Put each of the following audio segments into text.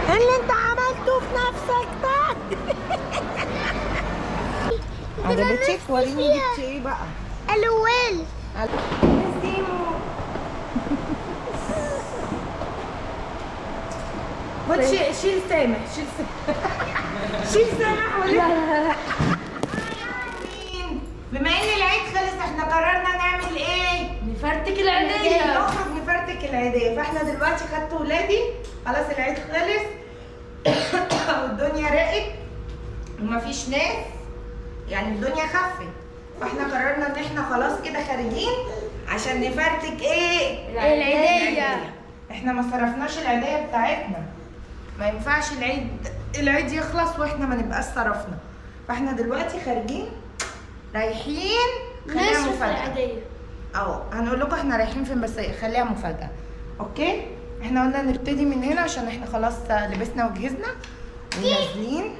اللي انت عملته في نفسك ده. عجبتك؟ وريني جبتي ايه بقى. الويل شيل سامح، شيل سامح ولا بما ان العيد خلص احنا قررنا نعمل ايه؟ نفرتك العيدية. نخرج نفرتك العيدية. فاحنا دلوقتي خدت ولادي خلاص العيد خلص والدنيا راقت ومفيش ناس، يعني الدنيا خفت، فاحنا قررنا ان احنا خلاص كده خارجين عشان نفرتك ايه؟ العيدية. احنا ما صرفناش العيدية بتاعتنا، ما ينفعش العيد يخلص واحنا ما نبقاش صرفنا. فاحنا دلوقتي خارجين رايحين، خليها مفاجأة. هنقول لكم احنا رايحين فين بس خليها مفاجأة. اوكي؟ احنا قلنا نبتدي من هنا عشان احنا خلاص لبسنا وجهزنا ونازلين.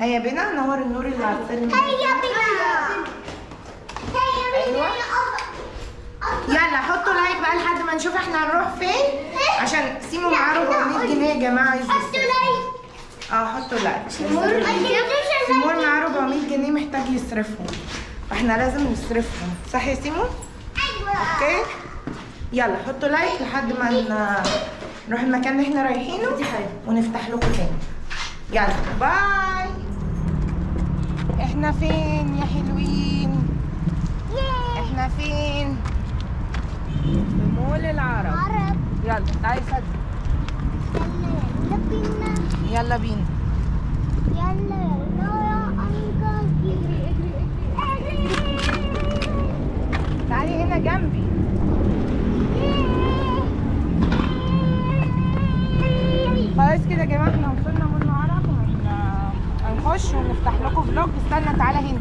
هيا بينا نور النور اللي على السلم. هيا بينا. ايوه يلا حطوا لايك بقى لحد ما نشوف احنا هنروح فين، عشان سيمو معاه 400 جنيه يا جماعه. عايز حطوا لايك. حطوا لايك. سيمور معاه 400 جنيه محتاج يصرفهم، فاحنا لازم نصرفهم، صح يا سيمو؟ ايوه. اوكي يلا حطوا لايك لحد ما نروح المكان اللي احنا رايحينه ونفتح لكم تاني. يلا باي. احنا فين يا حلوين؟ احنا فين؟ في مول العرب. يلا تعالي صدق. يلا بينا. يلا بينا. يلا يا انكل. تعالي هنا جنبي. خلاص كده يا جماعه احنا وصلنا مول العرب، هنخش ونفتح لكم فلوج. استنى تعالى هنا.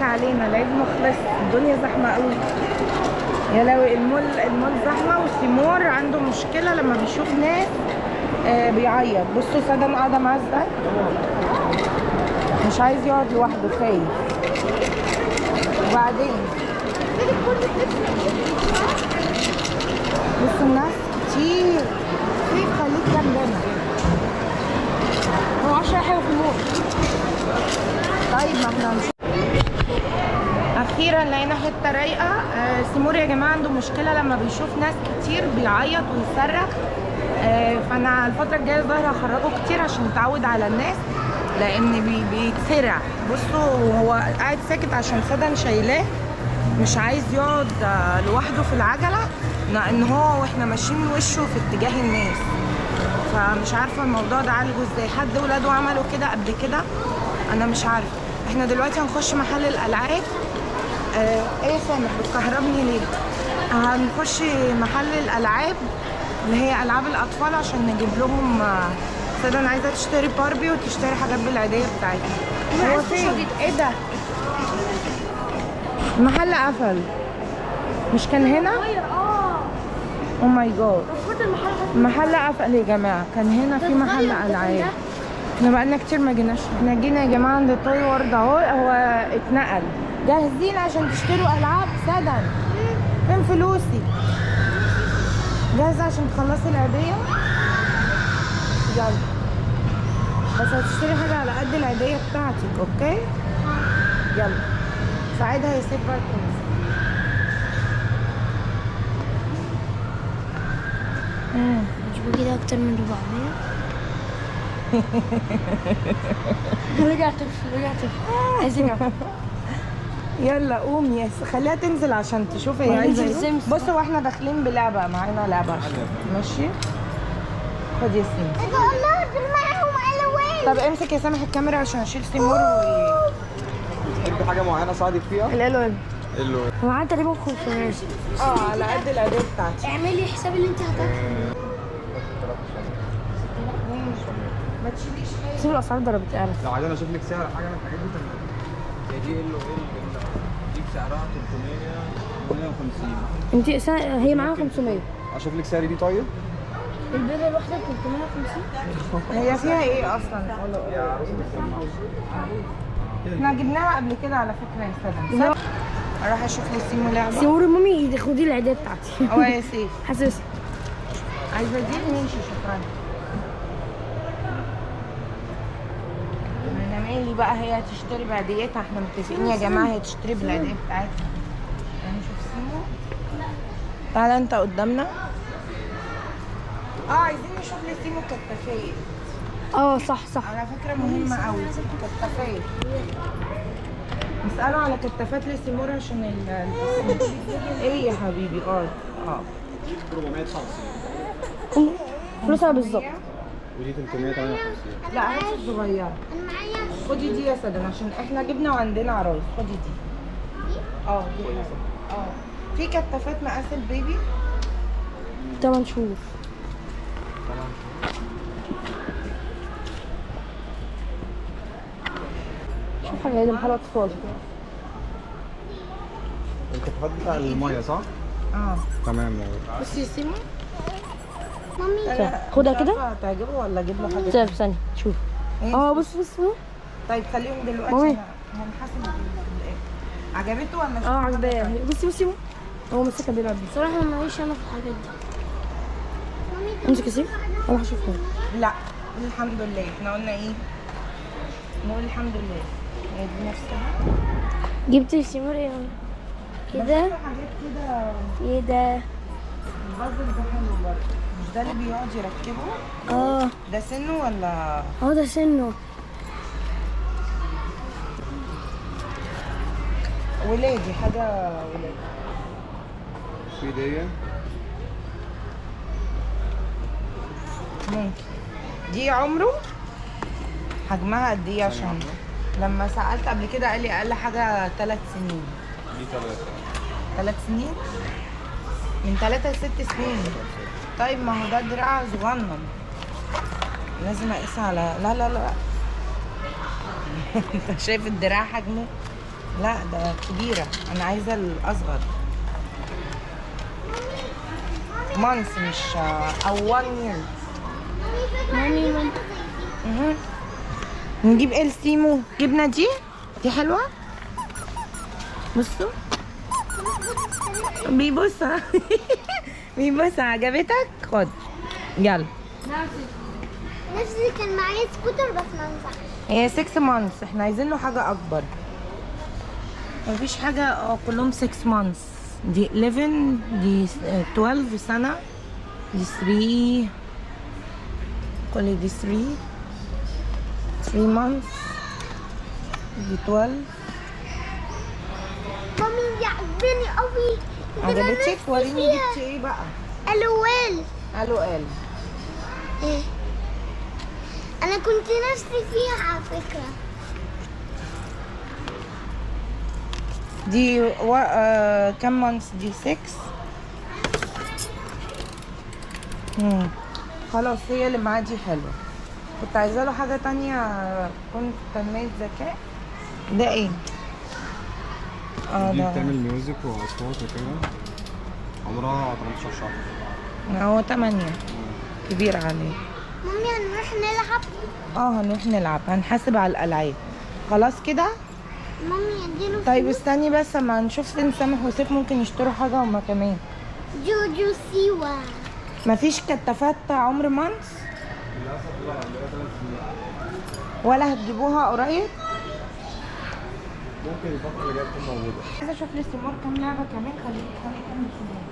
علينا العيد مخلص، الدنيا زحمه قوي يا لوي. المول زحمه، وسيمور عنده مشكله لما بيشوف ناس بيعيط. بصوا سدن قاعده معاه ازاي، مش عايز يقعد لوحده، خايف. وبعدين بصوا الناس كتير، كيف خليك جنبنا. هو 10 حلو في المول. طيب ما احنا اخيرا لقينا حته رايقه. سيمور يا جماعه عنده مشكله لما بيشوف ناس كتير بيعيط ويصرخ، فانا الفتره الجايه ظاهره هخرجه كتير عشان يتعود على الناس، لان بيتسرع. بصوا هو قاعد ساكت عشان سدن شايلاه، مش عايز يقعد لوحده في العجله، لان هو واحنا ماشيين وشه في اتجاه الناس. فمش عارفه الموضوع ده عالجه ازاي. حد ولاده عملوا كده قبل كده؟ انا مش عارفه. احنا دلوقتي هنخش محل الالعاب. ايه يا سامح بتكهربني ليه؟ هنخش محل الالعاب اللي هي العاب الاطفال عشان نجيب لهم. سيدنا عايزه تشتري باربي وتشتري حاجات بالعيديه بتاعتها. هو فين؟ ايه ده؟ المحل قفل. مش كان هنا؟ او ماي جاد، المحل قفل يا جماعه. كان هنا في محل العاب. احنا بقالنا كتير ما جيناش. احنا جينا يا جماعه عند توي وورد اهو، هو اتنقل. جاهزين عشان تشتروا العاب سدن؟ فين فلوسي؟ جاهزه عشان تخلصي العيديه؟ يلا بس هتشتري حاجه على قد العيديه بتاعتك، اوكي؟ يلا ساعدها يا ست بقى تنزل. مش بكده اكتر من 400. رجعت عايزين يلا قوم يا خليها تنزل عشان تشوف هي عايزه ايه. بصوا واحنا داخلين بلعبه، معانا لعبه ماشي. خد يا سيمو. الله دول معاهم الوان. طب امسك يا سامح الكاميرا عشان اشيل سيمور تحبي حاجه معينه اساعدك فيها؟ الالوان. هو معاه تقريبا 500. على قد العيديه بتاعتي. اعملي حساب اللي انت هتاكله. ما تشيليش حاجه. سيب الاسعار ضربت اعرف. لو عايزين اشوف لك سعر حاجه من الحاجات دي تمام. هي دي ال دي بسعرها 358. انت هي معاها 500. اشوف لك سعر دي طيب؟ البيضه الواحده ب 350. هي فيها ايه اصلا؟ احنا جبناها قبل كده على فكره يا سلام. اروح اشوف لي سيمو لعبه. سيور مامي خدي العيديه بتاعتي. اه يا سيف. حاسس عايزه دي ماشي شكرا. انا مالي بقى، هي هتشتري بعديتها، احنا متفقين يا جماعه هي تشتري بالعيديه بتاعتها. هنشوف سيمو. تعالى انت قدامنا. عايزين نشوف لي سيمو كتافيه. صح. على فكره مهمه قوي كتافيه. نسأله على كتافات لسيمور عشان ايه يا حبيبي؟ 459 فلوسها بالظبط. ودي 358. لا هات الصغيره. انا معايا خدي دي يا سدن عشان احنا جبنا وعندنا عرايس. خدي دي. دي حلوة. في كتافات مقاس البيبي 8 شهور. شوف حاجه هي محل اطفال. الكتافات بتاع الميه صح؟ تمام. بصي يا سيمو. مامي خدها كده. هتعجبه ولا اجيب له حاجه؟ طيب ثانيه شوف. بص طيب خليهم دلوقتي. مامي. هنحاسب عجبته ولا مش عجباه. بصي هو مسكها بيلعب بيه. صراحه انا ماليش انا في الحاجات دي. امسك يا سيف اروح اشوفها. لا الحمد لله. احنا قلنا ايه؟ نقول الحمد لله. هي دي نفسها. جبت السيمور ايه كده؟ حاجات كده. ايه ده؟ البازل ده حلو برضه. مش ده اللي بيقعد يركبه؟ ده سنه ولا؟ ده سنه. ولادي حاجة ولادي. في دي ممكن. دي عمره حجمها قد ايه؟ عشان لما سألت قبل كده قال لي اقل حاجة 3 سنين. دي 3 سنين؟ من 3 ل 6 سنين. طيب ما هو ده دراع صغنن. لازم اقيس على لا انت شايف الدراع حجمه؟ لا ده كبيرة. انا عايزة الاصغر. مانس مش او 1 year. مامي نجيب السيمو. جبنا دي حلوة. بصوا بيبصها. بيبصها. عجبتك؟ خد يلا. نفسي كان معايا سكوتر بس ما نفعش. هي 6 مانثs. احنا عايزين له حاجة أكبر. مفيش حاجة. كلهم 6 مانثs. دي 11 دي 12 سنة. دي 3 كل دي 3 مانثs. دي 12. مامي دي عجباني قوي. عجبتك؟ وريني جبتي ايه بقى؟ الوال. قالوا قال. ايه انا كنت نفسي فيها على فكرة. دي كم مانثs؟ دي 6. خلاص هي اللي معاه دي حلوة. كنت عايزة له حاجة تانية تكون تنمية ذكاء. ده ايه؟ دي ده بتعمل ميوزك واصوات وكده. عمرها 18 شهر. هو 8. كبير عليه. مامي هنروح نلعب. هنروح نلعب. هنحاسب على الألعاب. خلاص كده. مامي اديله. طيب استني بس اما نشوف ان سامح وسيف ممكن يشتروا حاجة هما كمان. جوجو سيوا. مفيش كتافات عمر مانس؟ ولا هتجيبوها قريب؟ ممكن الفترة اللي جاية تكون موجودة. عايزة اشوف لي سيمور كام لعبة كمان. خليكي كمل شوية.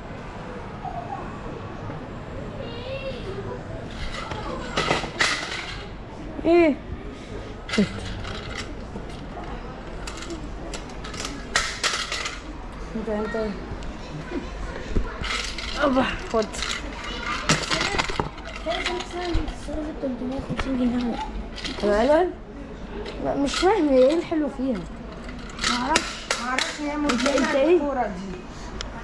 ايه انت ابا خد. 350 جنيه. الالوان مش فاهمه ايه الحلو فيها. معرفش هي انت مدمنة ايه؟ الكورة دي.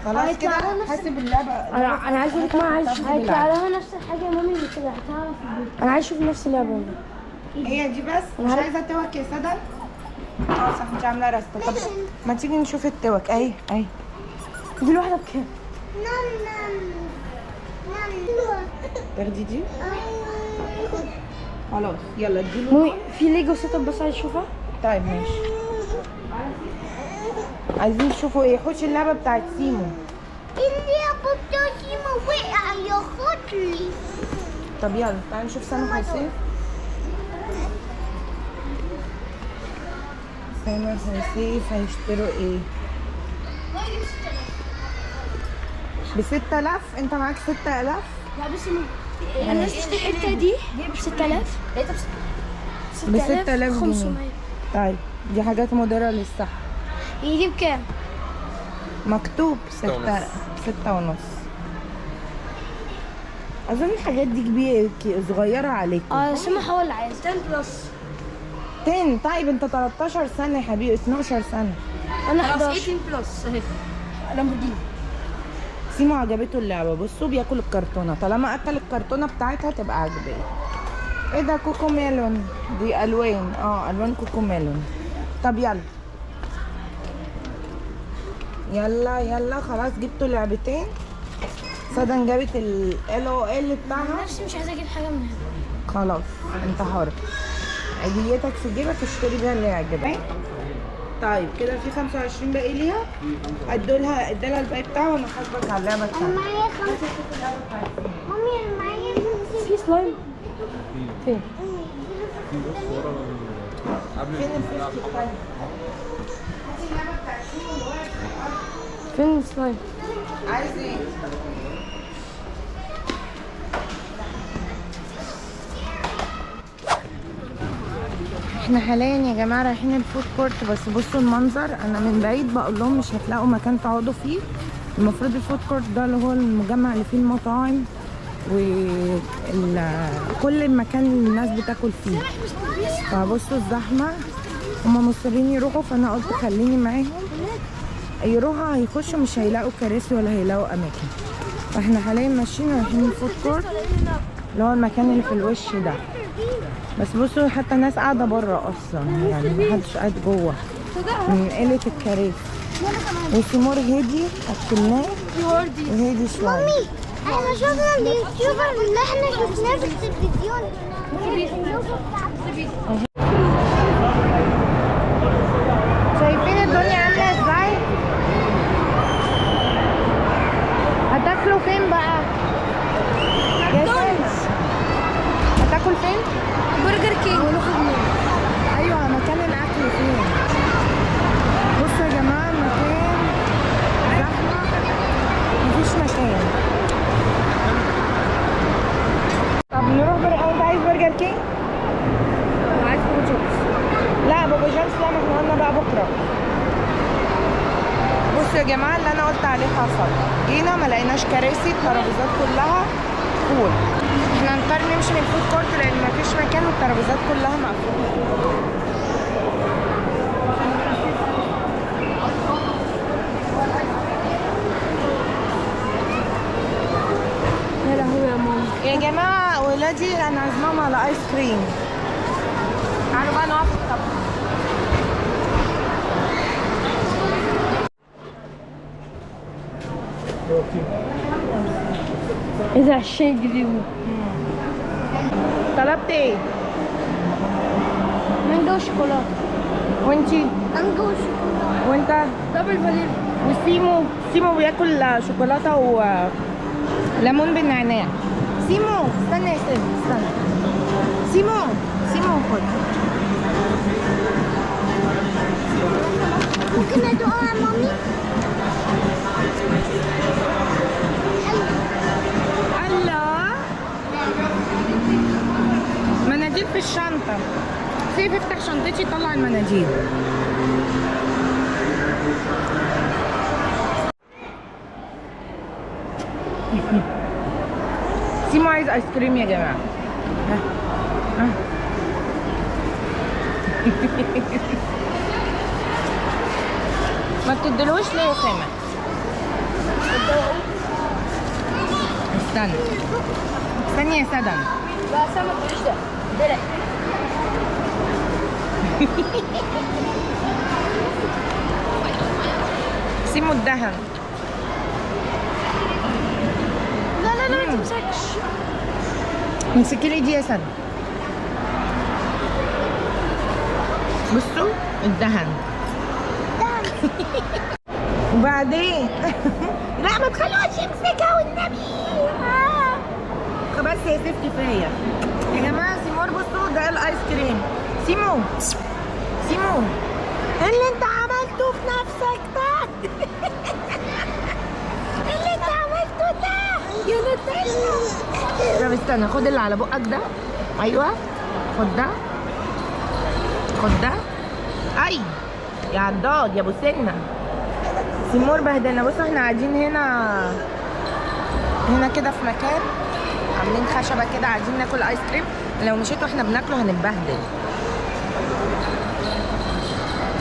خلاص كده حاسب اللعبة. انا عايز اقول لك ما عايز هيطلع لها نفس الحاجه يا مامي اللي طلعتها في البيت. انا عايز اشوف نفس اللعبه والله. هي دي بس مش عايزه توك يا سدى. اه صح انت عامله راسته. طب ما تيجي نشوف التوك اهي اهي. دي الواحده بكام؟ تاخدي دي؟ خلاص يلا اديله. مامي في ليجو سيت اب بس عايز اشوفها. طيب ماشي. عايزين تشوفوا ايه؟ حوش اللعبه بتاعت سيمو. اللعبة بتاعت سيمو وقع يا خاطري. طب يلا تعالوا نشوف سامح وسيف. سامح وسيف هيشتروا ايه؟ ب6000. انت معاك 6000؟ لا بس الناس تشتري الحته دي ب 6000. لقيتها ب 6000 جنيه. طيب دي حاجات مضرة للصحة. هي دي بكام؟ مكتوب 6.5. اظن الحاجات دي كبيرة صغيرة عليكم. سمح هو اللي عايز 10 بلس. 10. طيب انت 13 سنة يا حبيبي، 12 سنة. انا 11 بلس اهي. لامبورجيني. سيمو عجبته اللعبة. بصوا بياكل الكرتونة، طالما اكل الكرتونة بتاعتها تبقى عجباه. ايه ده؟ كوكو ميلون. دي الوان. الوان كوكو ميلون. طب يلا يلا يلا خلاص جبتوا لعبتين. صدى جابت ال بتاعها. نفسي مش عايزه اجيب حاجه من هنا. خلاص انت حر. عيديتك في جيبك اشتري بيها اللي يعجبك. طيب كده في 25 باقي ليها. ادولها الباقي بتاعها وانا حاسبك على اللعبه الثانيه. معايا 5. مامي انا معايا 5. في سلايم فين؟ في بص ورا قبل فين الفيسك الثانيه؟ اللعبه بتاعت سيمو اللي واقف في الارض. فين السلايم؟ عايز ايه؟ احنا حاليا يا جماعه رايحين الفود كورت. بس بصوا المنظر، انا من بعيد بقول لهم مش هتلاقوا مكان تقعدوا فيه. المفروض الفود كورت ده اللي هو المجمع اللي فيه المطاعم وكل مكان الناس بتاكل فيه. فبصوا الزحمه، هما مصرين يروحوا فانا قلت خليني معاهم. يروحوا هيخشوا مش هيلاقوا كراسي ولا هيلاقوا اماكن. فاحنا حاليا ماشيين رايحين الفود كورت اللي هو المكان اللي في الوش ده. بس بصوا حتى الناس قاعده بره اصلا، يعني محدش قاعد جوه من قله الكراسي. وسيمور هادي اكلناه وهادي شويه. مامي احنا شفنا اليوتيوبر اللي احنا شفناه في التلفزيون. شايفين الدنيا عامله ازاي؟ هتاكلوا فين بقى؟ ماكدونالدز. هتاكل فين؟ برجر كينج. ايوه مكان الاكل فين؟ بصوا يا جماعه المكان زحمه مفيش مكان. طب نروح انت عايز برجر كينج؟ وعايز بابا جونز. لا بابا جونز لا، ما احنا قلنا بقى بكره. بصوا يا جماعه اللي انا قلت عليه حصل. جينا ما لقيناش كراسي، الترابيزات كلها فول. احنا هنضطر نمشي من الفود كورت لان مفيش مكان والترابيزات كلها مقفوله. يا لهوي يا ماما. يا جماعه ولادي انا عازماهم على ايس كريم. تعالوا بقى نقف في الطبخ. ايه ده 20 جنيه؟ طلبت ايه؟ مانجا وشوكولاته. وانتي؟ مانجا وشوكولاته. وانت؟ دبل فانيليا. وسيمو بياكل شوكولاته وليمون بالنعناع. سيمو استنى يا سيمو استنى. سيمو خد. ممكن ادوقها يا مامي؟ الله، مناديل في الشنطة. سيف افتح شنطتي طلع المناديل. سيمو عايز ايس كريم يا جماعة. ما بتدلوش ليه يا سامح؟ استنى يا سدن. لا سامع مش ده. سيمو الدهن. لا لا لا ما تمسكش. امسكي لي دي يا سنة. بصوا الدهن. وبعدين لا ما تخلوش يمسكها والنبي. بس يا سيف كفايه يا جماعه. سيمور بصوا ده الايس كريم. سيمو سيمو اللي انت عملته في نفسك ده اللي انت عملته ده يا نوتيلا. طب استنى خد اللي على بقك ده. ايوه خد ده خد ده. اي يا عضاد يا ابو سنه. سيمور بهدلنا. بصوا احنا قاعدين هنا كده في مكان عاملين خشبه كده عايزين ناكل ايس كريم. لو مشيتوا احنا بناكله هنتبهدل.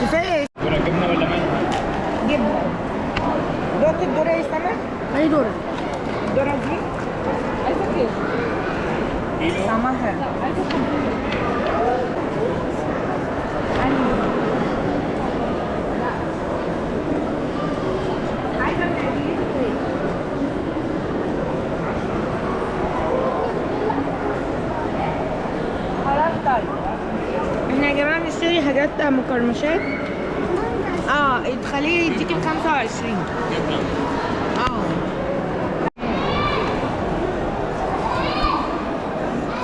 كفايه جبنه ولا ملح؟ جبنه. دوت الذره يا سما. اي دورة. الذره دي عايزه كده كيلو طعمها حلو. احنا يا جماعه بنشتري حاجات مقرمشات. تخليه يديكي ب 25.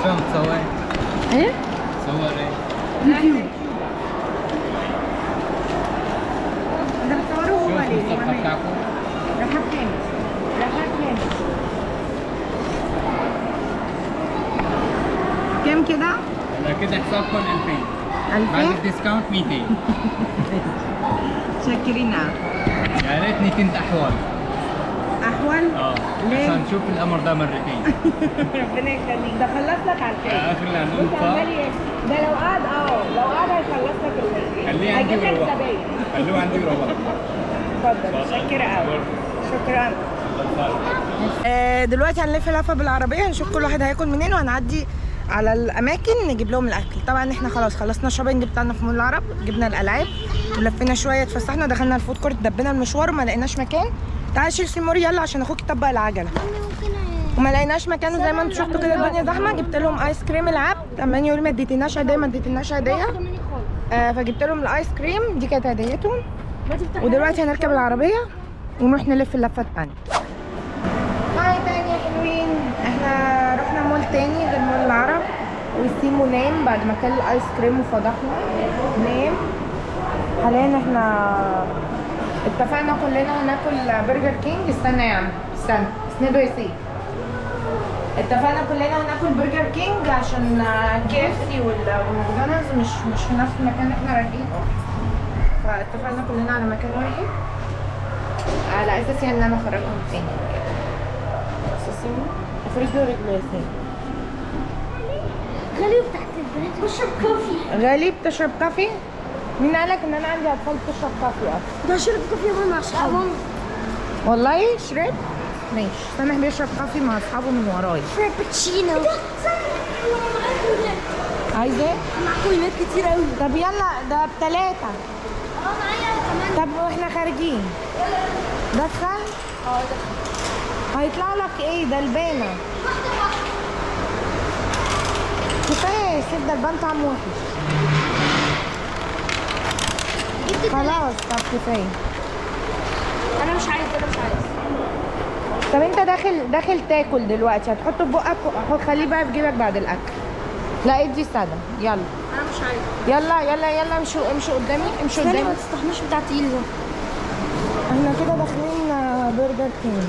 شو عم تصور؟ ايه؟ تصور ايه؟ يوتيوب. ده بتصوروه هو شو ليه؟ الصفحه بتاعكم؟ رحاب كامل. رحاب كامل. كام كده؟ هلا كده حسابكم 2000 2000؟ بعد الديسكاونت 200. شاكرين. يا ريتني كنت احول. احول؟ ليه؟ عشان نشوف القمر ده مرتين. ربنا يخليك. ده خلص لك على الفيلم. اخر اللي هنقول بص عمال ده لو قعد هيخلص لك الفيلم. خليه عندي هيجيب لك وروح. زباين. خلوه عندي وروح. اتفضل. شكرا قوي. شكرا. دلوقتي هنلف لفه بالعربيه نشوف كل واحد هياكل منين وهنعدي على الاماكن نجيب لهم الاكل. طبعا احنا خلاص خلصنا الشوبينج بتاعنا في مول العرب. جبنا الالعاب ولفينا شويه اتفسحنا دخلنا الفود كورت دبينا المشوار وما لقيناش مكان. تعالي شيل سيمور يلا عشان اخوك يطبق العجله. وما لقيناش مكان زي ما انتوا شفتوا كده الدنيا زحمه. جبت لهم ايس كريم العاب. عمالين يقولوا ما اديتناش هديه ما اديتناش هديه. فجبت لهم الايس كريم دي كانت هديتهم. ودلوقتي هنركب العربيه ونروح نلف اللفه الثانيه. هاي تاني يا حلوين. احنا رحنا مول تاني غير مول العرب وسيمو نام بعد ما كل الايس كريم وفضحنا. نام. حاليا احنا اتفقنا كلنا هناكل برجر كينج. استنى يا عم استنى اسنده يا سيدي. اتفقنا كلنا هناكل برجر كينج عشان كي اف سي والماكدونالدز مش في نفس المكان اللي احنا رايحين. فاتفقنا كلنا على مكان واحد على اساس ان انا اخرجهم تاني. سيمو افرضوا رجله يا سيدي. غالي بتاعت البنات بشرب كوفي. غالي بتشرب كافي؟ مين قالك ان انا عندي اطفال بتشرب كافي اصلا؟ ده شرب كوفي مع اصحابه. والله شرب؟ ماشي. سامح بيشرب كافي مع اصحابه من ورايا. فرابتشينو. عايز ايه؟ مكونات كتير قوي. طب يلا ده بتلاتة. معايا كمان. طب واحنا خارجين دخل؟ هيطلع لك ايه ده البانة؟ كفاية يا سيف ده البان طعمه وحش. خلاص طب كفاية. انا مش عايز. طب انت داخل تاكل دلوقتي هتحطه في بقك خليه بقى في جيبك بعد الاكل. لا ادي سادة يلا. انا مش عايز. يلا امشوا قدامي امشوا ثانية قدامي. ما تستحملش بتاع تقيل ده. احنا كده داخلين برجر كينج.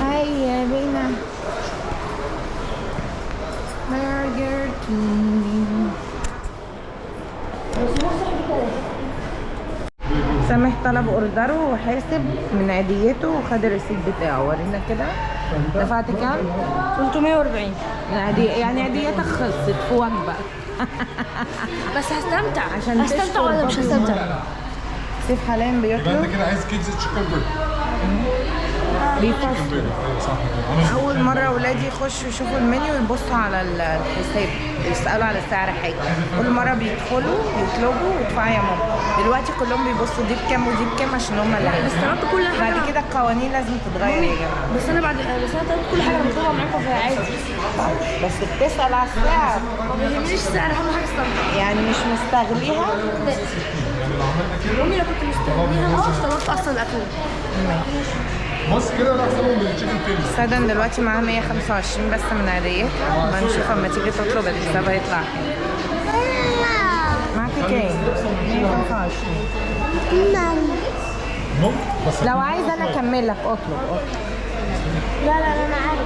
هيا بينا برجر كينج. سامح طلب اوردره وحاسب من عيديته وخد الريسيت بتاعه. ورينا كده دفعت كام؟ 340. يعني عيديتك خلصت في وجبه. بس هستمتع. عشان هستمتع تشكر ولا مش بابا. هستمتع؟ سيف حاليا يبقى بيطلب. انت كده عايز كيدز تشيكن برجر. بيفصل. ايوه صح كده. اول مره ولادي يخشوا يشوفوا المنيو يبصوا على الحساب، يسالوا على سعر حاجه. كل مره بيدخلوا يطلبوا ويدفعوا يا ماما. دلوقتي كلهم بيبصوا دي بكام ودي بكام عشان هم اللي بس طلبت كل حاجه بعد كده القوانين لازم تتغير يا جماعه. بس انا طلبت كل حاجه مطلوبه معاكم في عادي. بس بتسال على السعر، ما بيهمنيش السعر، اهم حاجه استمتع. يعني مش مستغليها. امي لو كنت مستنيها ما كنتش طلبت اصلا الاكل. بص كده انا احسبهم بالتشيكن فينجر. سدن دلوقتي معاها 125 بس من عاديتها. بنشوف اما تيجي تطلب الحساب هيطلع معاكي كام؟ 125. ممكن بس لو عايز انا اكمل لك اطلب. لا انا عارف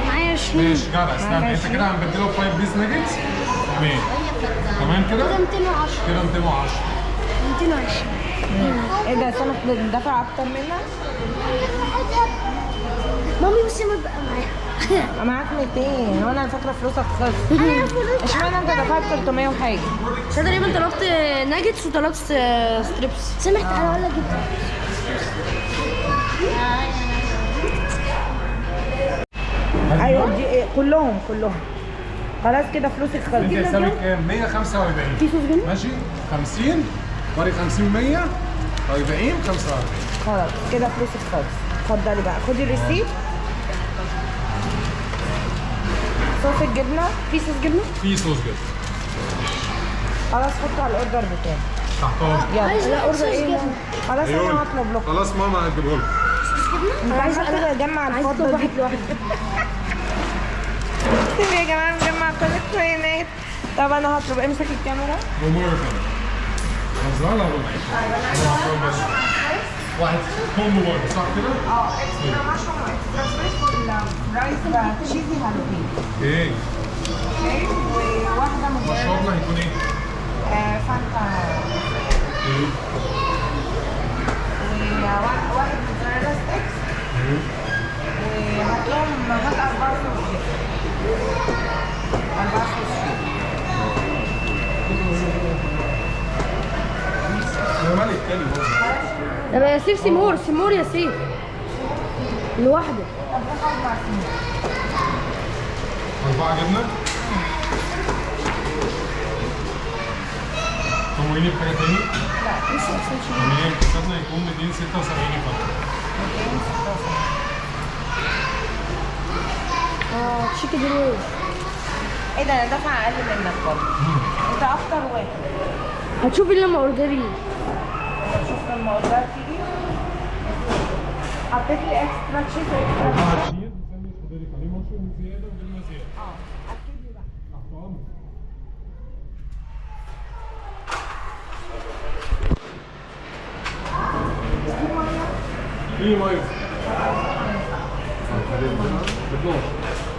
معايا 20. ماشي جدع. استنى انت كده هنبدله 5 بيس ناجتس. تمام كده؟ كده 210. كده 210. 220. ايه ده سمك بندفع اكتر منها؟ مامي بصي ما بقى معايا. معاك 200 وانا فاكره فلوسك خلصت. انا فلوس. اشمعنى انت دفعت 300 وحاجه؟ عشان تقريبا طلبت ناجتس وطلبت ستريبس. سمحت انا ولا جبت. ايوه دي إيه؟ كلهم خلاص كده فلوسك خلصت. انت حسابك كام؟ 145. في صوص جبنه؟ ماشي 50 فرق 50 100 40 45. خلاص كده فلوسك خلصت. اتفضلي بقى خدي الريسيت. صوص الجبنه، في صوص جبنه؟ في صوص جبنه. خلاص حطوا على الاوردر بتاعي. تحتهم. يلا. لا اوردر ايه؟ خلاص انا هطلب لكم. خلاص ماما هتجيبه لكم. انت عايزه اجمع الفضه دي واحد. يا جماعه نجمع كل الكوينات. طب انا هطلب. امسك الكاميرا. امور كده. نزلها ولا بس؟ واحد هوم موبايل صح كده؟ اكسترا مشروم واكسترا سويس والرايس تشيزي هالوبين. ايه؟ اوكي وواحده مجرد مشروبنا هيكون ايه؟ فانتا ايه؟ وواحد موزاريلا ستيكس وهاتلهم هات 4 صوص. 4 صوص. انا مالي التاني برضه. طب يا سيف سيمور يا سيف لوحده. 4 جبنه. طمويني بحاجه تاني؟ لا لسه يعني حسابنا يكون 276 فقط. تشيكن رول. ايه ده انا دافعه اقل منك برضه. انت اكتر واحد. هتشوفي لما اوردري. شوف لما اوردر تيجي حطيت لي اكسترا تشيز واكسترا تشيز وساندوتش حضرتك عليه مشروم زياده وجبنه زياده. اكتب لي بقى. تحت امرك. في ميه. ب 12.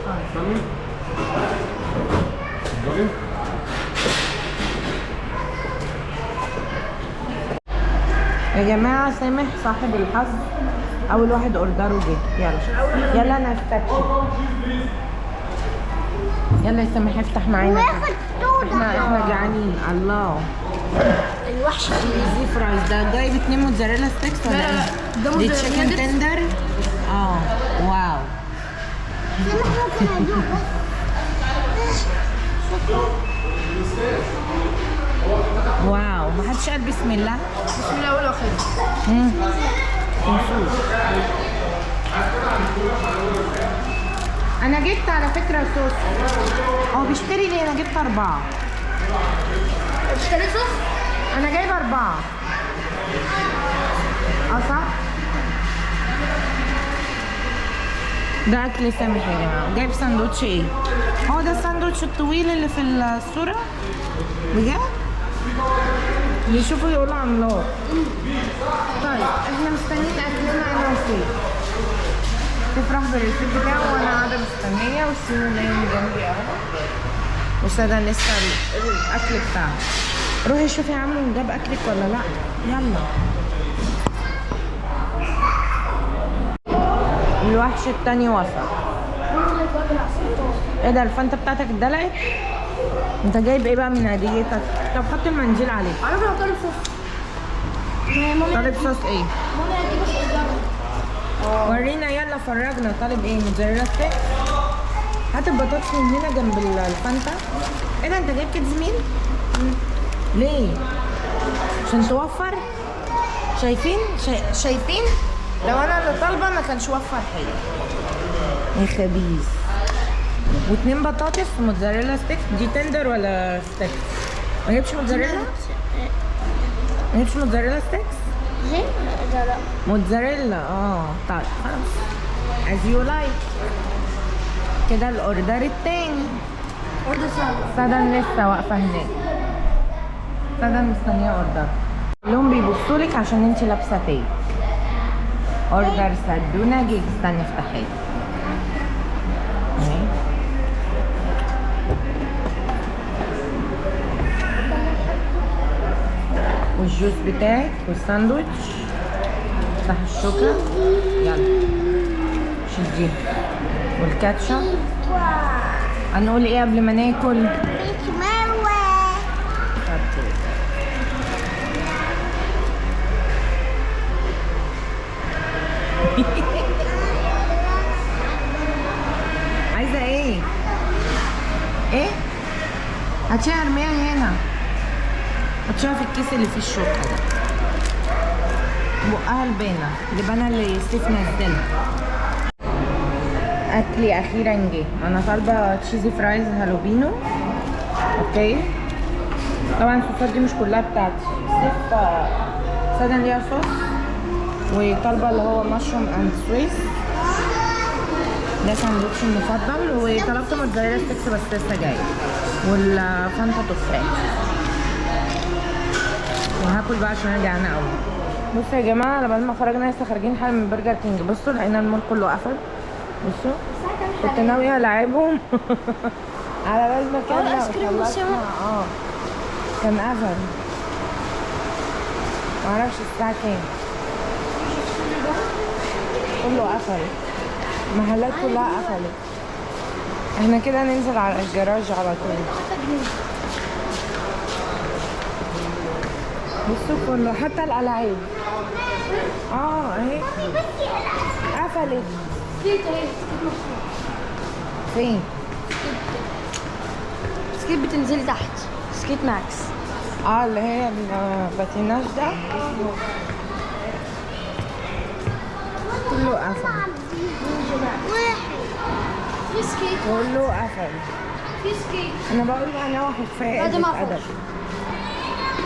استني. اتفضلي. يا جماعة سامح صاحب الحظ أول واحد أوردره جه. يلا أنا استبشر. يلا يا سامح افتح معانا. واخد سودا. احنا جعانين. الله الوحش ايزي فرايز ده جايب 2 موتزاريلا ستيكس ولا لا، ايه؟ ده دي موتزاريلا تشيكن ناجتس. تندر. واو. سمح ممكن ادوق واو محدش قال بسم الله. بسم الله اول واخر. انا جبت على فكرة صوص. هو بيشتري ليه؟ انا جبت 4. اشتريت صوص؟ انا جايبه 4. صح؟ ده اكل سامح يا جماعه. جايب ساندوتش ايه؟ هو ده الساندوتش الطويل اللي في الصوره؟ بجد؟ بيشوفوا يقولوا عملاق. طيب احنا مستنيين اكلنا انا وسيف. تفرح بالريسيب بتاعه وانا قاعده مستنيه وسيمو نايم جنبي اهو. وسادة لسه الاكل بتاعه. روحي شوفي عمو جاب اكلك ولا لا. يلا. الوحش التاني وصل. ايه ده الفانتا بتاعتك اتدلقت؟ انت جايب ايه بقى من عاديتك؟ طب حط المنديل عليه. انا طالب صوص. طالب صوص ايه؟ ماما هتجيب اوردر. ورينا يلا فرجنا. طالب ايه؟ موتزاريلا ستيك. هات البطاطس من هنا جنب الفانتا. ايه ده انت جايب كيدز ميل؟ ليه؟ عشان توفر. شايفين لو انا اللي طالبه ما كانش وفر حاجه يا خبيث. واتنين بطاطس موتزاريلا ستيك. دي تندر ولا ستيك؟ ما جبتش موتزاريلا؟ ما جبتش موتزاريلا ستيكس؟ لا موتزاريلا. طيب خلاص as you like. كده الاوردر التاني. سدن لسه واقفه هناك. سدن مستنيه اوردر. كلهم بيبصوا لك عشان انتي لابسه تاج. اوردر سدونا جيج. استني افتحيه. والجوز بتاعك والساندوتش. افتح الشوكة. يلا شديها. والكاتشب. هنقول ايه قبل ما ناكل؟ عايزة ايه؟ ايه؟ هاتيها ارميها هنا. هتشوفها في الكيس اللي فيه الشوكة ده. بقها البانة. اللبانة اللي سيف نزلها. اكلي اخيرا جه. انا طالبة تشيزي فرايز هالوبينو. اوكي. طبعا الصوصات دي مش كلها بتاعتي. سيف سادن ليها صوص. وطالبة اللي هو مشروم اند سويس. ده ساندوتش المفضل. وطلبت موتزاريلا ستيكس بس لسه جاي. والفانتا تفاح. وهاكل بقى عشان انا جعانه قوي. بصوا يا جماعه على بال ما خرجنا لسه خارجين حالا من برجر كينج. بصوا لقينا المول كله قفل. بصوا كنت ناويه العبهم على بال ما كنا خلصنا. كان قفل. معرفش الساعه كام. كله قفل. المحلات كلها قفلت. احنا كده ننزل على الجراج على طول. بصوا كله حتى الالعاب اهي قفلت. فين؟ سكيت بتنزلي تحت. سكيت ماكس. اللي هي الباتيناج ده كله قفل. في سكيت. كله قفل. في سكيت. انا بقول بقى نروح كفايه قلة ادب.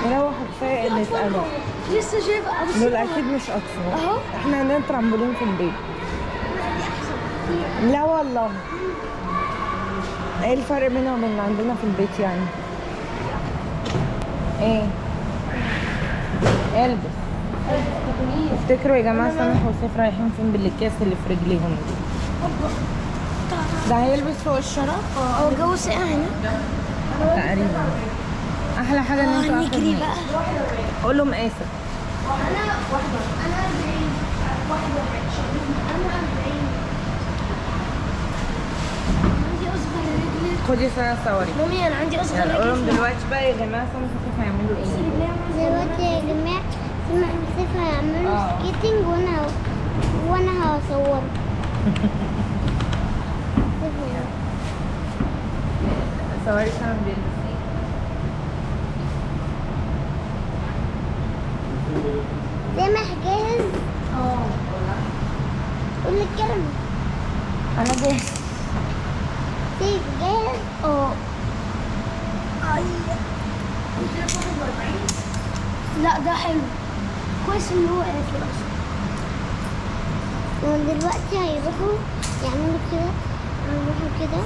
نروح كفايه قلة ادب. لسه شايفه دول اكيد مش اطفال. اهو. احنا عندنا ترامبولين في البيت. لا والله. ايه الفرق بينهم وبين اللي عندنا في البيت يعني؟ ايه؟ البس. افتكروا يا جماعه سامح وسيف رايحين فين بالاكياس اللي في رجليهم دي. ده هيلبس فوق الشراب؟ هو الجو ساقع هنا تقريبا. احلى حاجه ان انتوا نجري بقى. قول لهم اسف. انا 40. عندي اصغر رجل. خدي سنه صوري. مامي انا عندي اصغر يلا قول لهم رجل. دلوقتي بقى يا جماعه سامح وسيف هيعملوا ايه؟ دلوقتي يا جماعه سمع وسيف هيعملوا سكيتنج وانا هصور. صوري سامح بيلبس ايه؟ سامح جاهز؟ قول الكلمة. انا جاهز. سيف جاهز؟ لا ده حلو. كويس ان هو قافل اصلا. ودلوقتي هيروحوا يعملوا كده. هيروحوا كده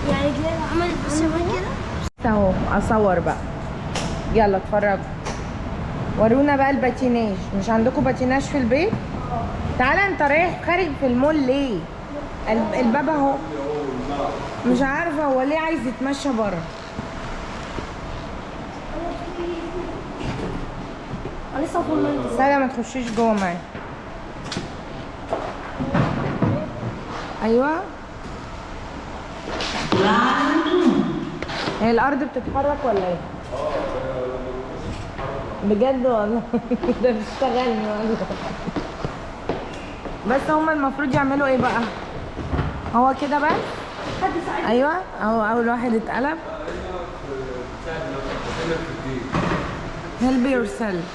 يعني رجليها عملت بس كده. اهو اصور بقى. يلا اتفرجوا. ورونا بقى الباتيناج. مش عندكم باتيناج في البيت؟ تعالى انت رايح خارج في المول ليه؟ الباب اهو. مش عارفه هو ليه عايز يتمشى بره. لسه فول مندي. سادة ما تخشيش جوه معايا. ايوه. هي الارض بتتحرك ولا ايه؟ بجد والله. ده بيشتغلني والله. بس هما المفروض يعملوا ايه بقى؟ هو كده بس؟ ايوه اهو اول واحد اتقلب. help yourself.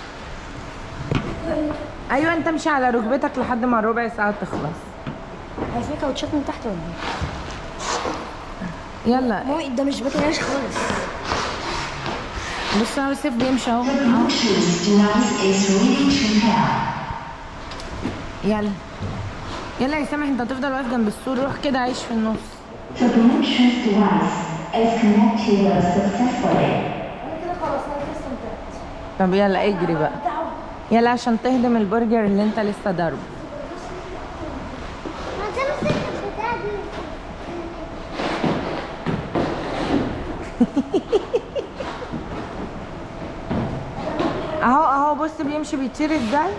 ايوه انت امشي على ركبتك لحد ما الربع ساعه تخلص. هي في كاوتشات من تحت ولا ايه؟ يلا مامي ده مش باكلهاش خالص. بص اهو سيف بيمشي اهو. يلا يلا يا سامح، انت هتفضل واقف جنب السور، روح كده عيش في النص. The Bluetooth device is connected successfully. انا كده خلاص انا كده استمتعت. طب يلا اجري بقى، يلا عشان تهضم البرجر اللي انت لسه ضاربه. ما تمسك البتاع دي. اهو اهو بص بيمشي بيطير ازاي.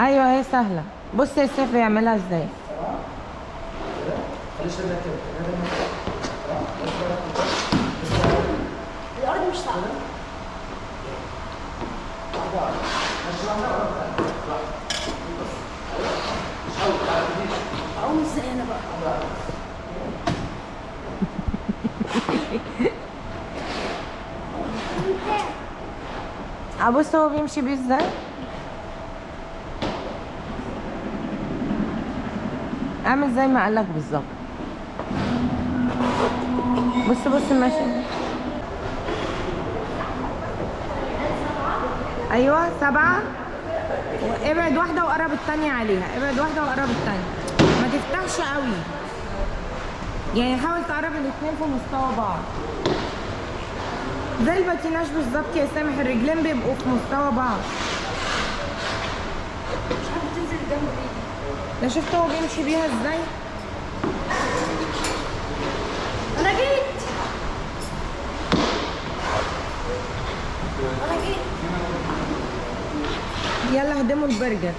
ايوه هي سهله، بص يا سيف يعملها ازاي. الارض مش صعبه. اقوم ازاي انا بقى؟ بص هو بيمشي بيه ازاي. اعمل زي ما قالك بالظبط. بص بص ماشي. ايوه 7. ابعد واحده وقرب التانية عليها، ابعد واحده وقرب التانية، ما تفتحش قوي يعني، حاول تقرب الاتنين في مستوى بعض زي الباتيناج بالظبط يا سامح، الرجلين بيبقوا في مستوى بعض. مش عارفه تنزل الجنب دي. ده شفت هو بيمشي بيها ازاي. انا جيت. يلا هدموا البرجر.